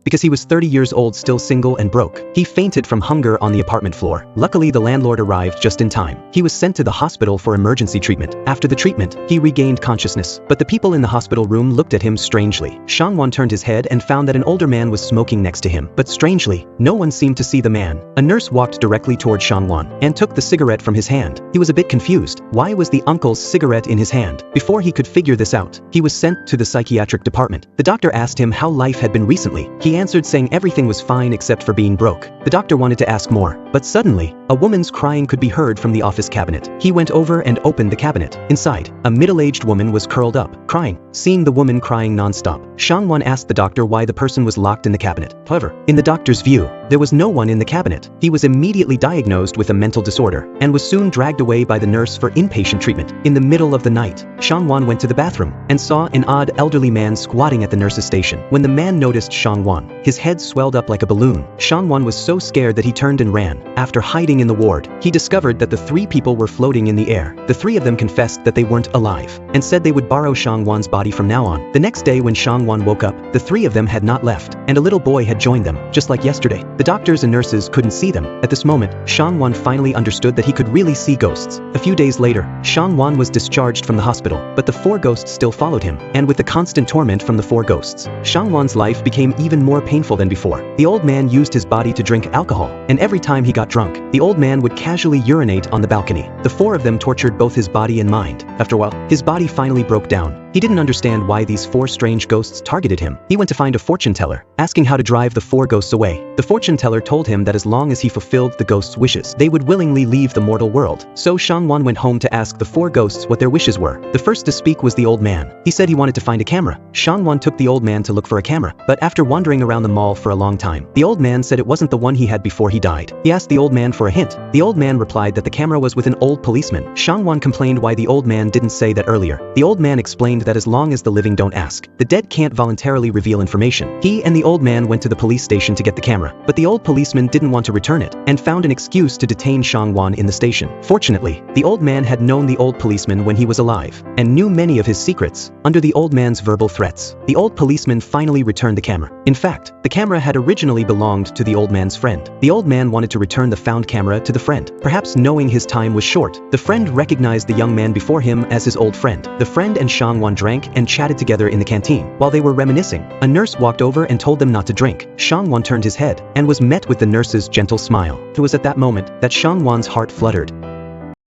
because he was 30 years old, still single and broke. He fainted from hunger on the apartment floor. Luckily, the landlord arrived just in time. He was sent to the hospital for emergency treatment. After the treatment, he regained consciousness, but the people in the hospital room looked at him strangely. Shangwan turned his head and found that an older man was smoking next to him, but strangely, no one seemed to see the man. A nurse walked directly toward Shangwan and took the cigarette from his hand. He was a bit confused. Why was the uncle's cigarette in his hand? Before he could figure this out, he was sent to the psychiatric department. The doctor asked him how life had been recently. He answered saying everything was fine except for being broke. The doctor wanted to ask more, but suddenly, a woman's crying could be heard from the office cabinet. He went over and opened the cabinet. Inside, a middle-aged woman was curled up, crying. Seeing the woman crying non-stop, Shangwan asked the doctor why the person was locked in the cabinet. However, in the doctor's view, there was no one in the cabinet. He was immediately diagnosed with a mental disorder and was soon dragged away by the nurse for inpatient treatment. In the middle of the night, Shangwan went to the bathroom and saw an odd elderly man squatting at the nurse's station. When the man noticed Shangwan, his head swelled up like a balloon. Shangwan was so scared that he turned and ran. After hiding in the ward, he discovered that the three people were floating in the air. The three of them confessed that they weren't alive and said they would borrow Shangwan's body from now on. The next day when Shangwan woke up, the three of them had not left, and a little boy had joined them, just like yesterday. The doctors and nurses couldn't see them. At this moment, Shangwan finally understood that he could really see ghosts. A few days later, Shangwan was discharged from the hospital, but the four ghosts still followed him, and with the constant torment from the four ghosts, Shangwan's life became even more painful than before. The old man used his body to drink alcohol, and every time he got drunk, the old man would casually urinate on the balcony. The four of them tortured both his body and mind. After a while, his body finally broke down. He didn't understand why these four strange ghosts targeted him. He went to find a fortune teller, asking how to drive the four ghosts away. The fortune teller told him that as long as he fulfilled the ghosts' wishes, they would willingly leave the mortal world. So Shangwan went home to ask the four ghosts what their wishes were. The first to speak was the old man. He said he wanted to find a camera. Shangwan took the old man to look for a camera, but after wandering around the mall for a long time, the old man said it wasn't the one he had before he died. He asked the old man for a hint. The old man replied that the camera was with an old policeman. Shangwan complained why the old man didn't say that earlier. The old man explained that as long as the living don't ask, the dead can't voluntarily reveal information. He and the old man went to the police station to get the camera, but the old policeman didn't want to return it and found an excuse to detain Shangwan in the station. Fortunately, the old man had known the old policeman when he was alive and knew many of his secrets. Under the old man's verbal threats, the old policeman finally returned the camera. In fact, the camera had originally belonged to the old man's friend. The old man wanted to return the found camera to the friend. Perhaps knowing his time was short, the friend recognized the young man before him as his old friend. The friend and Shangwan drank and chatted together in the canteen. While they were reminiscing, a nurse walked over and told them not to drink. Shangwan turned his head and was met with the nurse's gentle smile. It was at that moment that Shangwan's heart fluttered.